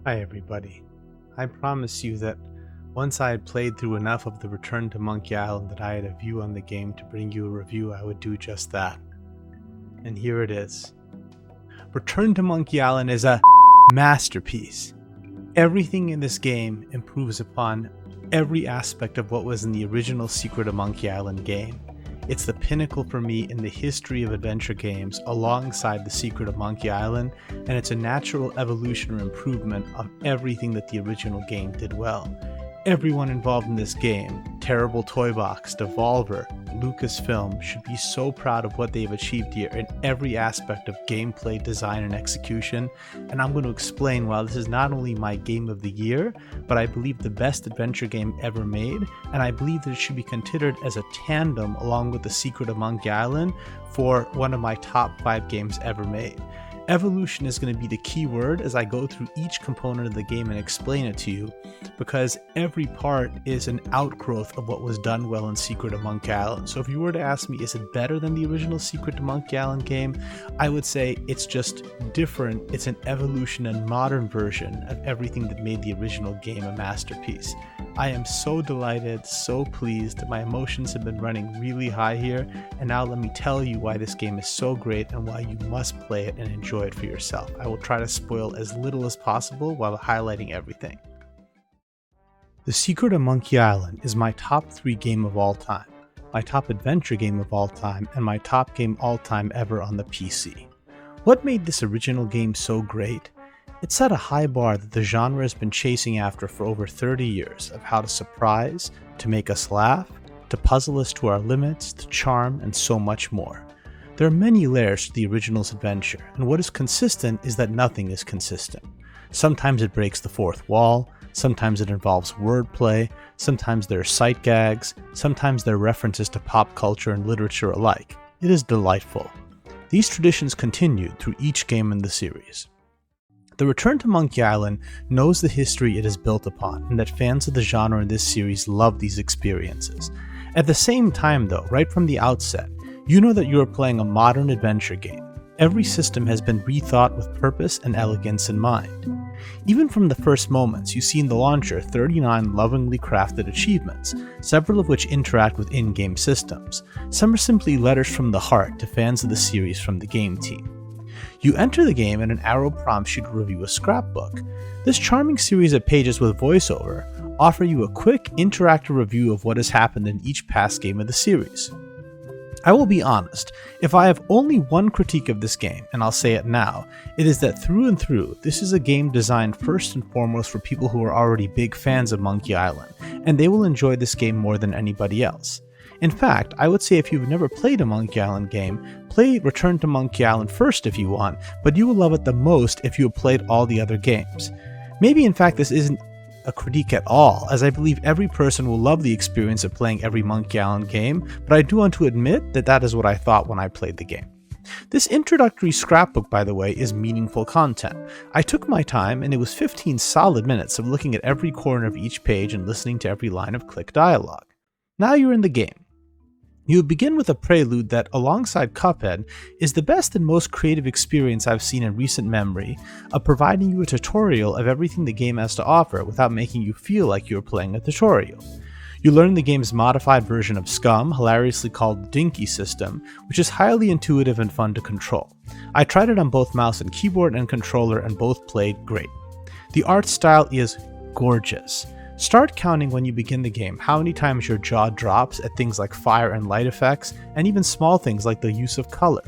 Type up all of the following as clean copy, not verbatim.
Hi everybody. I promised you that once I had played through enough of the Return to Monkey Island that I had a view on the game to bring you a review, I would do just that. And here it is. Return to Monkey Island is a masterpiece. Everything in this game improves upon every aspect of what was in the original Secret of Monkey Island game. It's the pinnacle for me in the history of adventure games alongside The Secret of Monkey Island, and it's a natural evolution or improvement of everything that the original game did well. Everyone involved in this game, Terrible Toy Box, Devolver, Lucasfilm, should be so proud of what they've achieved here in every aspect of gameplay, design, and execution, and I'm going to explain why this is not only my game of the year, but I believe the best adventure game ever made, and I believe that it should be considered as a tandem along with The Secret of Monkey Island for one of my top 5 games ever made. Evolution is going to be the key word as I go through each component of the game and explain it to you, because every part is an outgrowth of what was done well in Secret of Monkey Island. So if you were to ask me, is it better than the original Secret of Monkey Island game, I would say it's just different. It's an evolution and modern version of everything that made the original game a masterpiece. I am so delighted, so pleased. My emotions have been running really high here, and now let me tell you why this game is so great and why you must play it and enjoy it for yourself. I will try to spoil as little as possible while highlighting everything. The Secret of Monkey Island is my top 3 game of all time, my top adventure game of all time, and my top game all time ever on the PC. What made this original game so great? It set a high bar that the genre has been chasing after for over 30 years of how to surprise, to make us laugh, to puzzle us to our limits, to charm, and so much more. There are many layers to the original's adventure, and what is consistent is that nothing is consistent. Sometimes it breaks the fourth wall, sometimes it involves wordplay, sometimes there are sight gags, sometimes there are references to pop culture and literature alike. It is delightful. These traditions continued through each game in the series. The Return to Monkey Island knows the history it is built upon, and that fans of the genre in this series love these experiences. At the same time though, right from the outset, you know that you are playing a modern adventure game. Every system has been rethought with purpose and elegance in mind. Even from the first moments, you see in the launcher 39 lovingly crafted achievements, several of which interact with in-game systems. Some are simply letters from the heart to fans of the series from the game team. You enter the game and an arrow prompts you to review a scrapbook. This charming series of pages with voiceover offer you a quick, interactive review of what has happened in each past game of the series. I will be honest, if I have only one critique of this game, and I'll say it now, it is that through and through, this is a game designed first and foremost for people who are already big fans of Monkey Island, and they will enjoy this game more than anybody else. In fact, I would say if you've never played a Monkey Island game, play Return to Monkey Island first if you want, but you will love it the most if you have played all the other games. Maybe in fact this isn't a critique at all, as I believe every person will love the experience of playing every Monkey Island game, but I do want to admit that that is what I thought when I played the game. This introductory scrapbook, by the way, is meaningful content. I took my time, and it was 15 solid minutes of looking at every corner of each page and listening to every line of click dialogue. Now you're in the game. You begin with a prelude that, alongside Cuphead, is the best and most creative experience I've seen in recent memory of providing you a tutorial of everything the game has to offer without making you feel like you're playing a tutorial. You learn the game's modified version of Scum, hilariously called the Dinky system, which is highly intuitive and fun to control. I tried it on both mouse and keyboard and controller, and both played great. The art style is gorgeous. Start counting when you begin the game how many times your jaw drops at things like fire and light effects, and even small things like the use of color.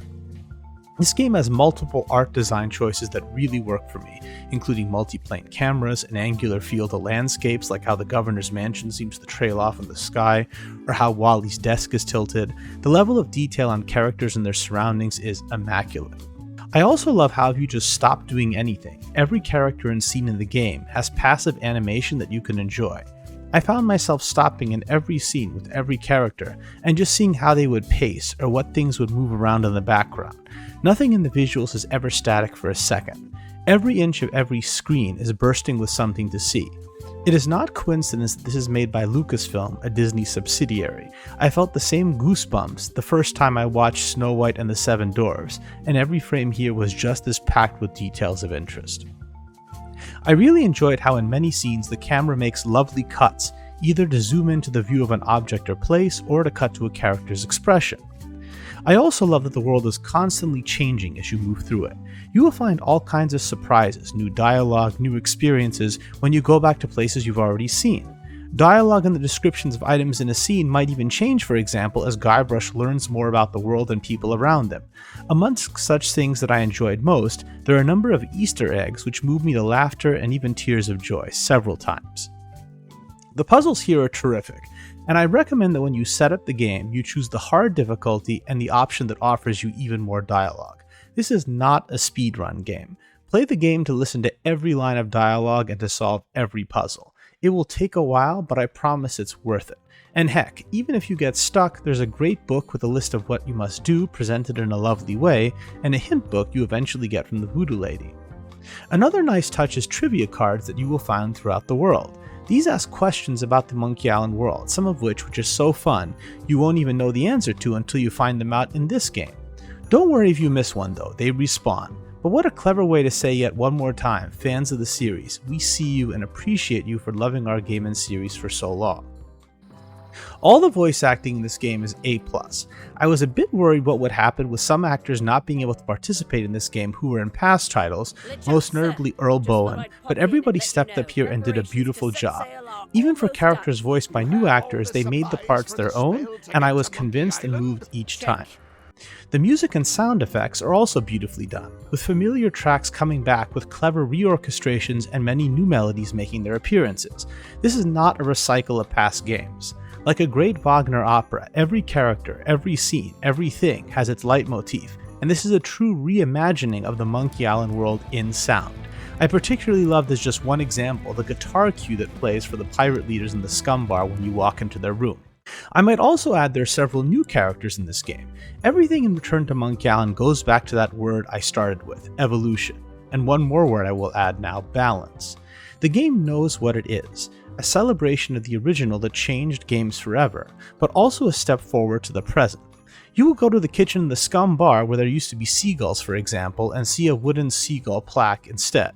This game has multiple art design choices that really work for me, including multi-plane cameras, an angular feel to landscapes like how the governor's mansion seems to trail off in the sky, or how Wally's desk is tilted. The level of detail on characters and their surroundings is immaculate. I also love how if you just stop doing anything, every character and scene in the game has passive animation that you can enjoy. I found myself stopping in every scene with every character and just seeing how they would pace or what things would move around in the background. Nothing in the visuals is ever static for a second. Every inch of every screen is bursting with something to see. It is not coincidence that this is made by Lucasfilm, a Disney subsidiary. I felt the same goosebumps the first time I watched Snow White and the Seven Dwarfs, and every frame here was just as packed with details of interest. I really enjoyed how in many scenes the camera makes lovely cuts, either to zoom into the view of an object or place, or to cut to a character's expression. I also love that the world is constantly changing as you move through it. You will find all kinds of surprises, new dialogue, new experiences when you go back to places you've already seen. Dialogue and the descriptions of items in a scene might even change, for example, as Guybrush learns more about the world and people around them. Amongst such things that I enjoyed most, there are a number of Easter eggs which moved me to laughter and even tears of joy several times. The puzzles here are terrific, and I recommend that when you set up the game, you choose the hard difficulty and the option that offers you even more dialogue. This is not a speedrun game. Play the game to listen to every line of dialogue and to solve every puzzle. It will take a while, but I promise it's worth it. And heck, even if you get stuck, there's a great book with a list of what you must do presented in a lovely way, and a hint book you eventually get from the Voodoo Lady. Another nice touch is trivia cards that you will find throughout the world. These ask questions about the Monkey Island world, some of which are so fun, you won't even know the answer to until you find them out in this game. Don't worry if you miss one though, they respawn. But what a clever way to say yet one more time, fans of the series, we see you and appreciate you for loving our game and series for so long. All the voice acting in this game is A+. I was a bit worried what would happen with some actors not being able to participate in this game who were in past titles, most notably Earl Bowen, but everybody stepped up here and did a beautiful job. Even for characters voiced by new actors, they made the parts their own, and I was convinced and moved each time. The music and sound effects are also beautifully done, with familiar tracks coming back with clever reorchestrations and many new melodies making their appearances. This is not a recycle of past games. Like a great Wagner opera, every character, every scene, everything has its leitmotif, and this is a true reimagining of the Monkey Island world in sound. I particularly love as just one example, the guitar cue that plays for the pirate leaders in the Scum Bar when you walk into their room. I might also add there are several new characters in this game. Everything in Return to Monkey Island goes back to that word I started with, evolution. And one more word I will add now, balance. The game knows what it is, a celebration of the original that changed games forever, but also a step forward to the present. You will go to the kitchen in the Scum Bar where there used to be seagulls, for example, and see a wooden seagull plaque instead.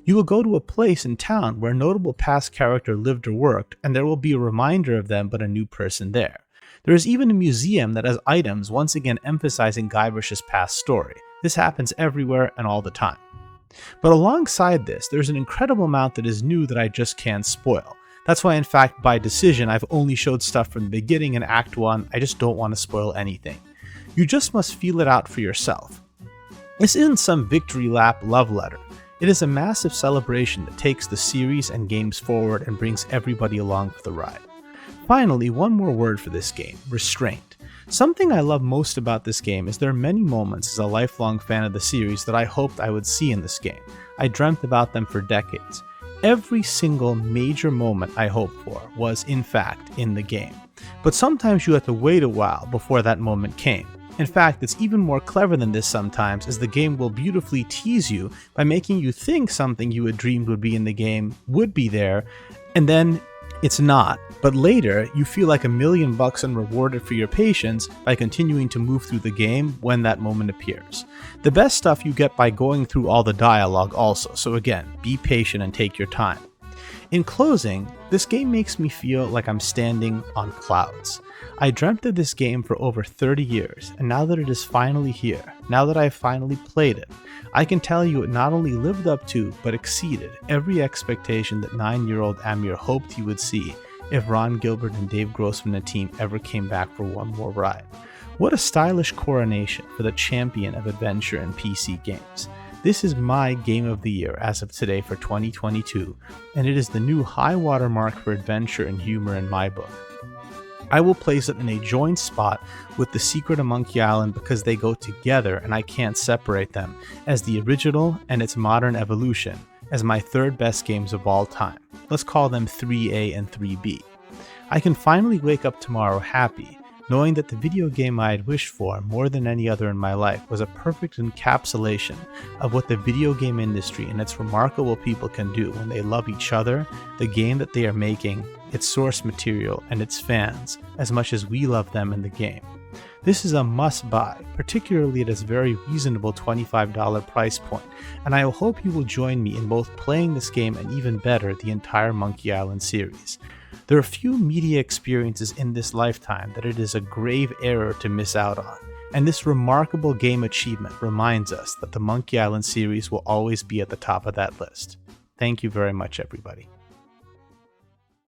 You will go to a place in town where a notable past character lived or worked, and there will be a reminder of them but a new person there. There is even a museum that has items once again emphasizing Guybrush's past story. This happens everywhere and all the time. But alongside this, there's an incredible amount that is new that I just can't spoil. That's why in fact by decision I've only showed stuff from the beginning in Act 1, I just don't want to spoil anything. You just must feel it out for yourself. This isn't some victory lap love letter. It is a massive celebration that takes the series and games forward and brings everybody along for the ride. Finally, one more word for this game, restraint. Something I love most about this game is there are many moments as a lifelong fan of the series that I hoped I would see in this game. I dreamt about them for decades. Every single major moment I hoped for was, in fact, in the game. But sometimes you have to wait a while before that moment came. In fact, it's even more clever than this sometimes, as the game will beautifully tease you by making you think something you had dreamed would be in the game would be there, and then it's not. But later, you feel like $1 million and rewarded for your patience by continuing to move through the game when that moment appears. The best stuff you get by going through all the dialogue also, so again, be patient and take your time. In closing, this game makes me feel like I'm standing on clouds. I dreamt of this game for over 30 years, and now that it is finally here, now that I've finally played it, I can tell you it not only lived up to, but exceeded every expectation that 9-year-old Amir hoped he would see if Ron Gilbert and Dave Grossman and team ever came back for one more ride. What a stylish coronation for the champion of adventure and PC games. This is my Game of the Year as of today for 2022, and it is the new high water mark for adventure and humor in my book. I will place it in a joint spot with The Secret of Monkey Island because they go together and I can't separate them, as the original and its modern evolution, as my third best games of all time. Let's call them 3A and 3B. I can finally wake up tomorrow happy, knowing that the video game I had wished for more than any other in my life was a perfect encapsulation of what the video game industry and its remarkable people can do when they love each other, the game that they are making, its source material, and its fans, as much as we love them in the game. This is a must-buy, particularly at its very reasonable $25 price point, and I hope you will join me in both playing this game and even better, the entire Monkey Island series. There are few media experiences in this lifetime that it is a grave error to miss out on, and this remarkable game achievement reminds us that the Monkey Island series will always be at the top of that list. Thank you very much, everybody.